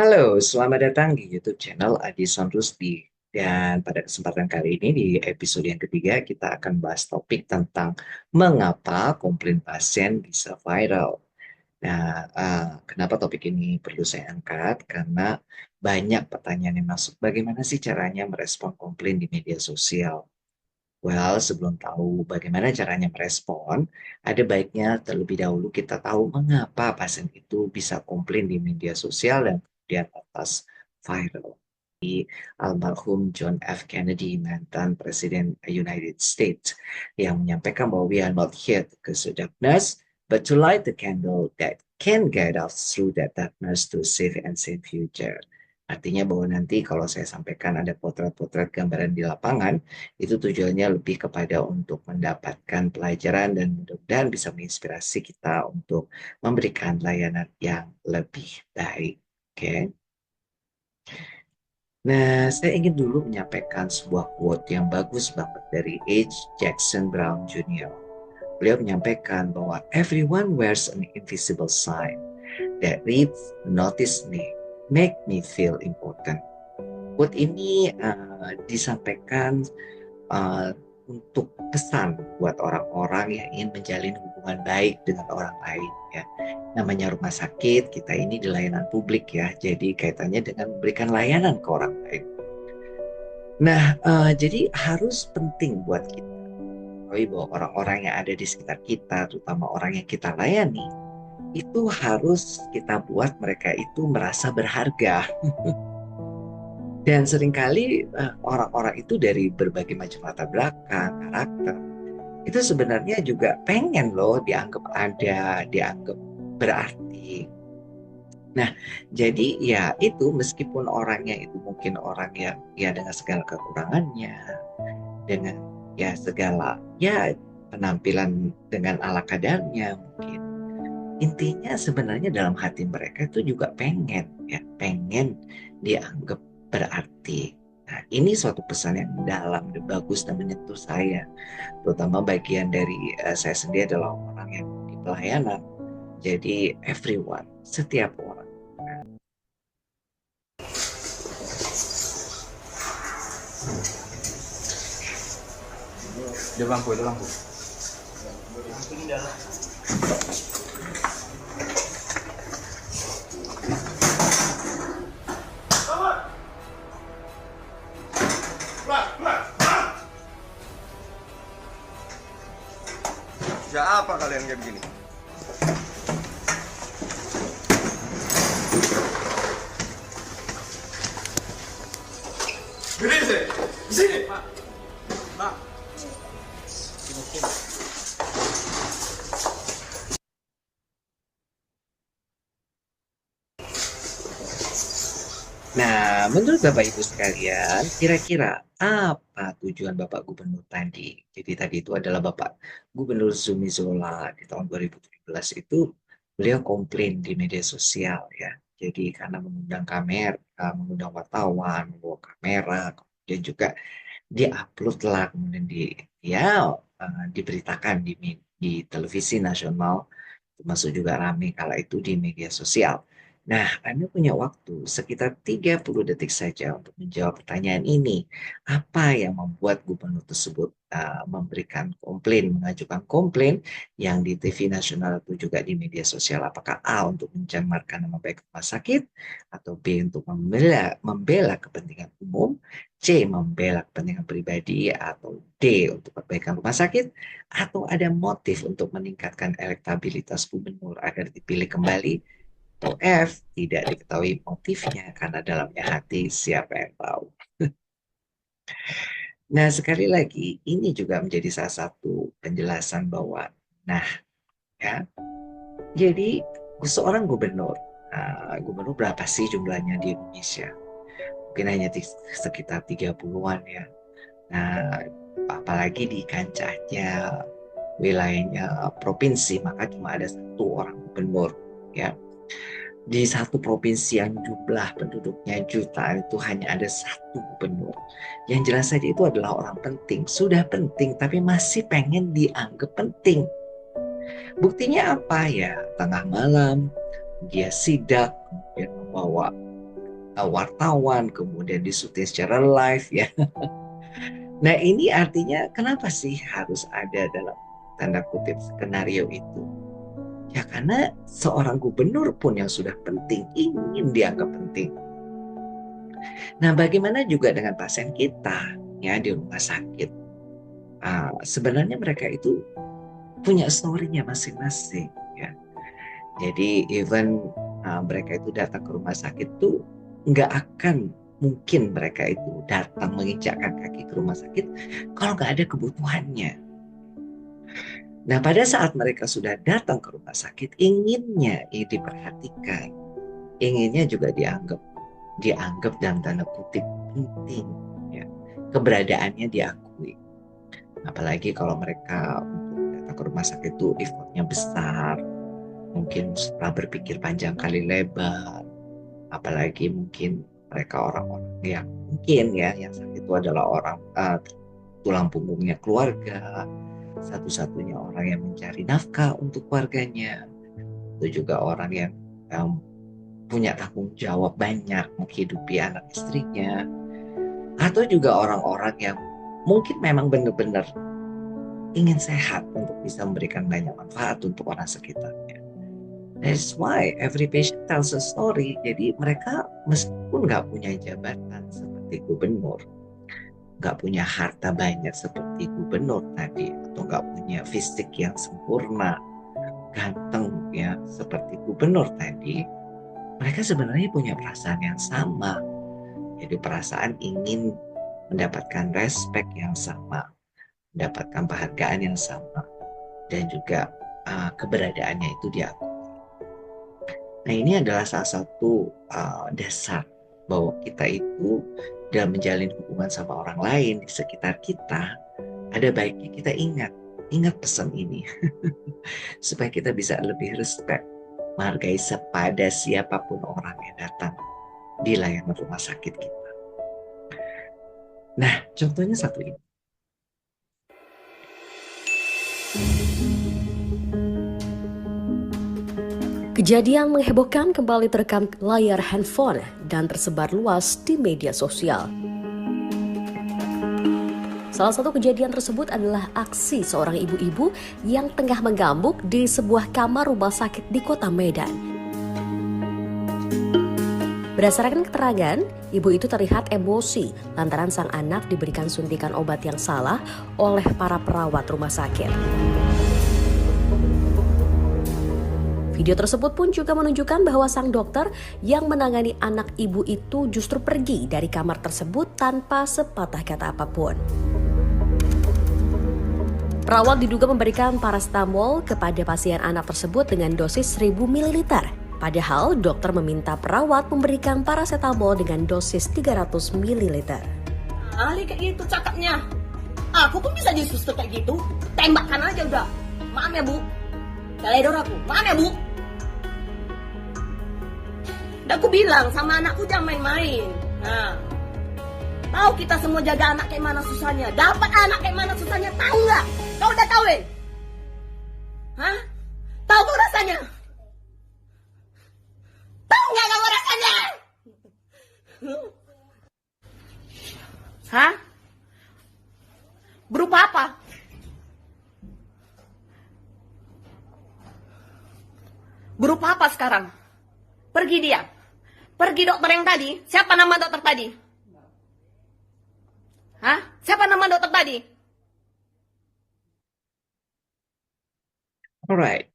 Halo, selamat datang di YouTube channel Adison Rusdi. Dan pada kesempatan kali ini di episode yang ketiga kita akan bahas topik tentang mengapa komplain pasien bisa viral. Nah, kenapa topik ini perlu saya angkat? Karena banyak pertanyaan yang masuk. Bagaimana sih caranya merespon komplain di media sosial? Well, sebelum tahu bagaimana caranya merespon, ada baiknya terlebih dahulu kita tahu mengapa pasien itu bisa komplain di media sosial dan kemudian atas viral. Almarhum John F. Kennedy, mantan Presiden United States, yang menyampaikan bahwa we are not here to cause the darkness, but to light the candle that can guide us through that darkness to safe and sane future. Artinya bahwa nanti kalau saya sampaikan ada potret-potret gambaran di lapangan, itu tujuannya lebih kepada untuk mendapatkan pelajaran dan mudah-mudahan bisa menginspirasi kita untuk memberikan layanan yang lebih baik. Oke. Nah, saya ingin dulu menyampaikan sebuah quote yang bagus banget dari H. Jackson Brown Jr. Beliau menyampaikan bahwa everyone wears an invisible sign that reads, "Notice me, make me feel important." Quote ini disampaikan uh, untuk pesan buat orang-orang yang ingin menjalin hubungan baik dengan orang lain ya. Namanya rumah sakit, kita ini di layanan publik ya. Jadi kaitannya dengan memberikan layanan ke orang lain. Nah, jadi harus penting buat kita bahwa orang-orang yang ada di sekitar kita, terutama orang yang kita layani, itu harus kita buat mereka itu merasa berharga. Dan seringkali orang-orang itu dari berbagai macam latar belakang, karakter, itu sebenarnya juga pengen loh dianggap ada, dianggap berarti. Nah, jadi ya itu meskipun orangnya itu mungkin orang yang ya dengan segala kekurangannya, dengan ya segala ya penampilan dengan ala kadarnya mungkin. Intinya sebenarnya dalam hati mereka itu juga pengen ya, pengen dianggap berarti. Nah, ini suatu pesan yang dalam dan bagus dan menyentuh saya, terutama bagian dari saya sendiri adalah orang yang di pelayanan. Jadi everyone, setiap orang. Dia lampu, itu lampu. Siapa kalian kayak begini? Berdiri sini. Di sini. Pak. Pak. Nah, menurut Bapak Ibu sekalian, kira-kira apa tujuan Bapak Gubernur tadi? Jadi tadi itu adalah Bapak Gubernur Zumi Zola di tahun 2017 itu beliau komplain di media sosial ya. Jadi karena mengundang kamera, mengundang wartawan, membawa kamera, kemudian juga diupload lah, kemudian ya diberitakan di televisi nasional, termasuk juga ramai kala itu di media sosial. Nah, Anda punya waktu sekitar 30 detik saja untuk menjawab pertanyaan ini. Apa yang membuat gubernur tersebut memberikan komplain, mengajukan komplain yang di TV nasional atau juga di media sosial? Apakah A untuk mencemarkan nama baik rumah sakit, atau B untuk membela kepentingan umum, C membela kepentingan pribadi, atau D untuk perbaikan rumah sakit, atau ada motif untuk meningkatkan elektabilitas gubernur agar dipilih kembali, atau F tidak diketahui motifnya karena dalamnya hati siapa yang tahu. Nah, sekali lagi ini juga menjadi salah satu penjelasan bahwa nah ya, jadi seorang gubernur, gubernur berapa sih jumlahnya di Indonesia? Mungkin hanya sekitar 30-an ya. Nah, apalagi di kancahnya wilayahnya provinsi, maka cuma ada satu orang gubernur ya. Di satu provinsi yang jumlah penduduknya jutaan itu hanya ada satu gubernur. Yang jelas saja itu adalah orang penting, sudah penting tapi masih pengen dianggap penting. Buktinya apa ya? Tengah malam dia sidak kemudian membawa wartawan, kemudian disuting secara live ya. Nah, ini artinya kenapa sih harus ada dalam tanda kutip skenario itu? Ya karena seorang gubernur pun yang sudah penting ingin dianggap penting. Nah, bagaimana juga dengan pasien kita ya di rumah sakit? Sebenarnya mereka itu punya story-nya masing-masing ya. Jadi even mereka itu datang ke rumah sakit tuh nggak akan mungkin mereka itu datang menginjakkan kaki ke rumah sakit kalau nggak ada kebutuhannya. Nah, pada saat mereka sudah datang ke rumah sakit, inginnya ini diperhatikan, inginnya juga dianggap dalam tanda kutip penting, ya. Keberadaannya diakui. Apalagi kalau mereka untuk datang ke rumah sakit itu effortnya besar, mungkin setelah berpikir panjang kali lebar, apalagi mungkin mereka orang-orang yang mungkin ya yang sakit itu adalah orang tulang punggungnya keluarga, satu-satunya orang yang mencari nafkah untuk keluarganya, itu juga orang yang punya tanggung jawab banyak menghidupi anak istrinya, atau juga orang-orang yang mungkin memang benar-benar ingin sehat untuk bisa memberikan banyak manfaat untuk orang sekitarnya. That's why every patient tells a story. Jadi mereka meskipun nggak punya jabatan seperti gubernur, nggak punya harta banyak seperti gubernur tadi, atau nggak punya fisik yang sempurna, ganteng ya seperti gubernur tadi, mereka sebenarnya punya perasaan yang sama. Jadi perasaan ingin mendapatkan respect yang sama, mendapatkan penghargaan yang sama, dan juga keberadaannya itu diakui. Nah, ini adalah salah satu dasar bahwa kita itu dalam menjalin hubungan sama orang lain di sekitar kita, ada baiknya kita ingat pesan ini supaya kita bisa lebih respect, menghargai pada siapapun orang yang datang di layanan rumah sakit kita. Nah, contohnya satu ini. Kejadian menghebohkan kembali terekam layar handphone dan tersebar luas di media sosial. Salah satu kejadian tersebut adalah aksi seorang ibu-ibu yang tengah menggambuk di sebuah kamar rumah sakit di kota Medan. Berdasarkan keterangan, ibu itu terlihat emosi lantaran sang anak diberikan suntikan obat yang salah oleh para perawat rumah sakit. Video tersebut pun juga menunjukkan bahwa sang dokter yang menangani anak ibu itu justru pergi dari kamar tersebut tanpa sepatah kata apapun. Perawat diduga memberikan paracetamol kepada pasien anak tersebut dengan dosis 1000 ml. Padahal dokter meminta perawat memberikan paracetamol dengan dosis 300 ml. Ahli kayak gitu cakapnya. Aku pun bisa jadi suster kayak gitu. Tembakkan aja udah. Maaf ya bu. Teledor aku. Maaf ya bu. Dan aku bilang sama anakku jangan main-main. Nah, tahu kita semua jaga anak kayak mana susahnya. Dapat anak kayak mana susahnya, tahu nggak? Kau udah tahu ya? Hah? Tahu kau rasanya? Tahu nggak kamu rasanya? Hah? Berupa apa? Berupa apa sekarang? Pergi dia. Pergi dokter yang tadi. Siapa nama dokter tadi? Hah? Siapa nama dokter tadi? Alright.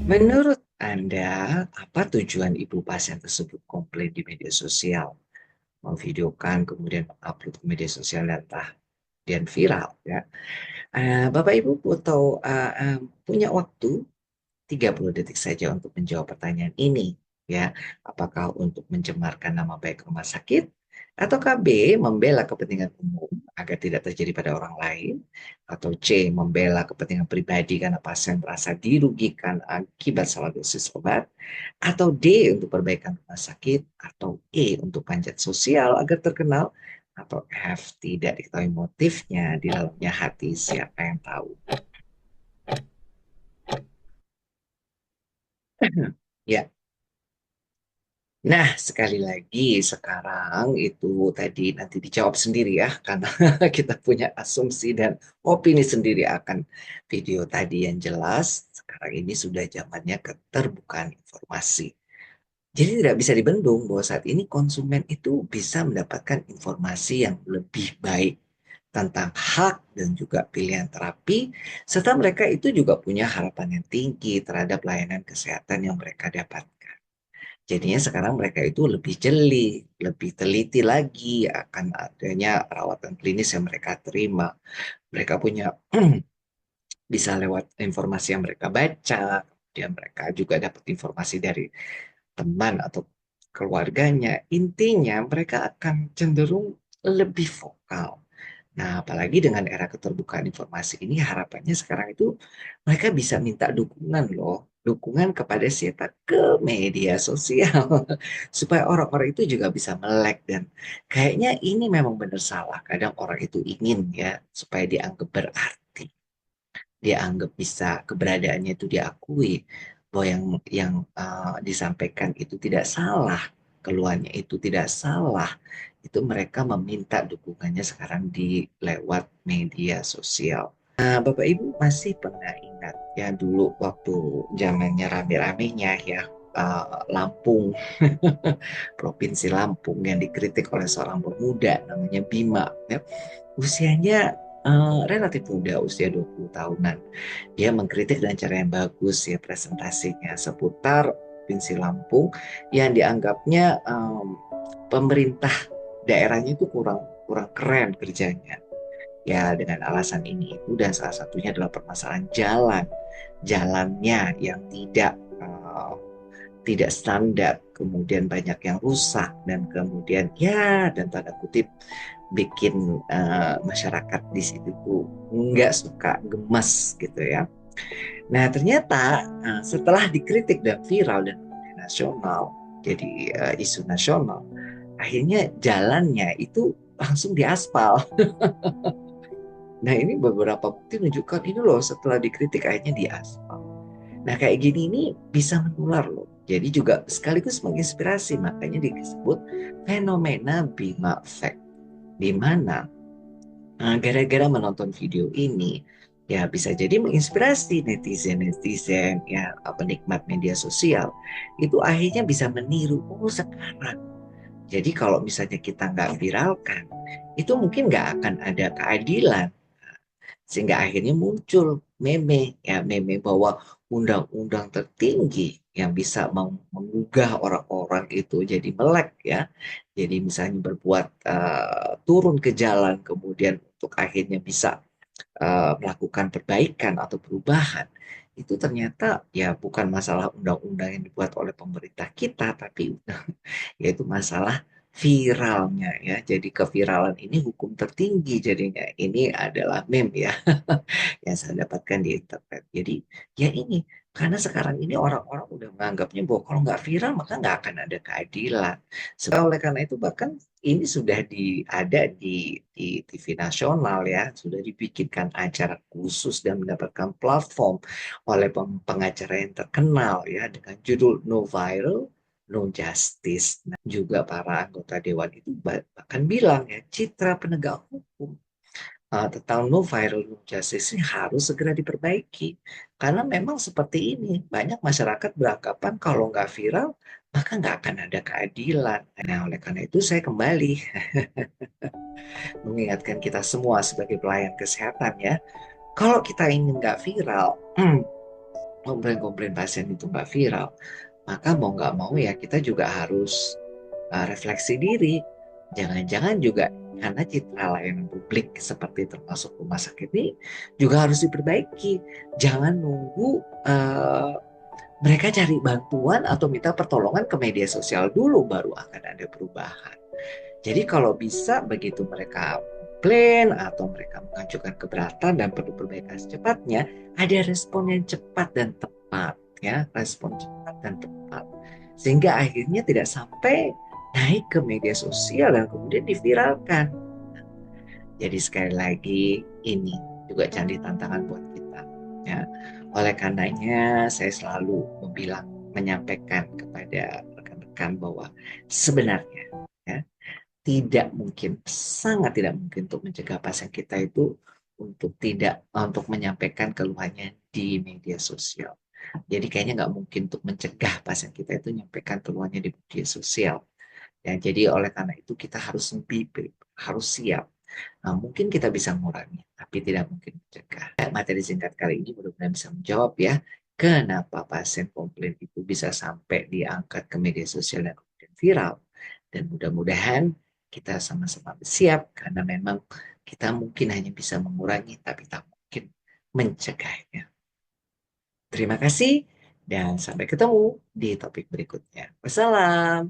Menurut Anda, apa tujuan ibu pasien tersebut komplain di media sosial? Memvideokan, kemudian upload ke media sosial dan viral ya. Bapak Ibu punya waktu 30 detik saja untuk menjawab pertanyaan ini ya. Apakah untuk mencemarkan nama baik rumah sakit, ataukah B, membela kepentingan umum agar tidak terjadi pada orang lain, atau C, membela kepentingan pribadi karena pasien merasa dirugikan akibat salah dosis obat, atau D, untuk perbaikan rumah sakit, atau E, untuk panjat sosial agar terkenal, atau F, tidak diketahui motifnya, di dalamnya hati siapa yang tahu. Ya, Nah, sekali lagi sekarang itu tadi nanti dijawab sendiri ya, karena kita punya asumsi dan opini sendiri akan video tadi yang jelas. Sekarang ini sudah zamannya keterbukaan informasi. Jadi tidak bisa dibendung bahwa saat ini konsumen itu bisa mendapatkan informasi yang lebih baik tentang hak dan juga pilihan terapi, serta mereka itu juga punya harapan yang tinggi terhadap layanan kesehatan yang mereka dapatkan. Jadinya sekarang mereka itu lebih jeli, lebih teliti lagi akan adanya perawatan klinis yang mereka terima. Mereka punya bisa lewat informasi yang mereka baca, kemudian mereka juga dapat informasi dari teman atau keluarganya. Intinya mereka akan cenderung lebih vokal. Nah, apalagi dengan era keterbukaan informasi ini, harapannya sekarang itu mereka bisa minta dukungan loh. Dukungan kepada siapa? Ke media sosial. Supaya orang-orang itu juga bisa melek. Dan kayaknya ini memang benar salah. Kadang orang itu ingin ya, supaya dianggap berarti. Dianggap bisa, keberadaannya itu diakui. Bahwa yang disampaikan itu tidak salah. Keluarnya itu tidak salah, itu mereka meminta dukungannya sekarang di lewat media sosial. Nah, Bapak Ibu masih pernah ingat ya dulu waktu zamannya rame-ramenya ya Lampung, Provinsi Lampung yang dikritik oleh seorang pemuda namanya Bima ya. Usianya relatif muda, usia 20 tahunan. Dia mengkritik dengan cara yang bagus ya presentasinya seputar Provinsi Lampung yang dianggapnya pemerintah daerahnya itu kurang kurang keren kerjanya. Ya dengan alasan ini itu dan salah satunya adalah permasalahan jalannya yang tidak standar, kemudian banyak yang rusak dan kemudian ya dan tanda kutip bikin masyarakat di situ tuh nggak suka, gemas gitu ya. Nah ternyata setelah dikritik dan viral dan kemudian nasional jadi isu nasional, akhirnya jalannya itu langsung diaspal. Nah ini beberapa bukti menunjukkan ini loh setelah dikritik akhirnya diaspal. Nah kayak gini ini bisa menular loh. Jadi juga sekaligus menginspirasi, makanya disebut fenomena Bima Effect. Di mana gara-gara menonton video ini ya bisa jadi menginspirasi netizen-netizen ya penikmat media sosial itu akhirnya bisa meniru oh sekarang. Jadi kalau misalnya kita nggak viralkan itu mungkin nggak akan ada keadilan sehingga akhirnya muncul meme ya meme bahwa undang-undang tertinggi yang bisa menggugah orang-orang itu jadi melek ya jadi misalnya berbuat turun ke jalan kemudian untuk akhirnya bisa melakukan perbaikan atau perubahan itu ternyata ya bukan masalah undang-undang yang dibuat oleh pemerintah kita tapi yaitu masalah viralnya ya. Jadi keviralan ini hukum tertinggi jadinya. Ini adalah meme ya yang saya dapatkan di internet. Jadi ya ini karena sekarang ini orang-orang udah menganggapnya bahwa kalau nggak viral maka nggak akan ada keadilan. Sebab oleh karena itu bahkan ini sudah ada di TV nasional ya, sudah dibikinkan acara khusus dan mendapatkan platform oleh pengacara yang terkenal ya dengan judul No Viral No Justice. Nah, juga para anggota dewan itu bahkan bilang ya, citra penegak hukum tentang no viral no justice ini harus segera diperbaiki. Karena memang seperti ini, banyak masyarakat beranggapan kalau nggak viral, maka nggak akan ada keadilan. Nah, oleh karena itu saya kembali mengingatkan kita semua sebagai pelayan kesehatan ya, kalau kita ingin nggak viral, komplain-komplain pasien itu nggak viral, maka mau nggak mau ya kita juga harus refleksi diri. Jangan-jangan juga karena citra layanan publik seperti termasuk rumah sakit ini juga harus diperbaiki. Jangan nunggu mereka cari bantuan atau minta pertolongan ke media sosial dulu baru akan ada perubahan. Jadi kalau bisa begitu mereka komplain atau mereka mengajukan keberatan dan perlu perbaikan secepatnya, ada respon yang cepat dan tepat ya, respon cepat dan tepat. Sehingga akhirnya tidak sampai naik ke media sosial dan kemudian diviralkan. Jadi sekali lagi ini juga jadi tantangan buat kita ya. Oleh karenanya saya selalu menyampaikan kepada rekan-rekan mengatakan bahwa sebenarnya ya, tidak mungkin, sangat tidak mungkin untuk mencegah pasien kita itu untuk menyampaikan keluhannya di media sosial. Jadi kayaknya nggak mungkin untuk mencegah pasien kita itu menyampaikan keluhannya di media sosial. Ya, jadi oleh karena itu kita harus harus siap. Nah, mungkin kita bisa mengurangi, tapi tidak mungkin mencegah. Materi singkat kali ini mudah-mudahan bisa menjawab ya, kenapa pasien komplain itu bisa sampai diangkat ke media sosial dan kemudian viral. Dan mudah-mudahan kita sama-sama siap, karena memang kita mungkin hanya bisa mengurangi, tapi tak mungkin mencegahnya. Terima kasih, dan sampai ketemu di topik berikutnya. Wassalam.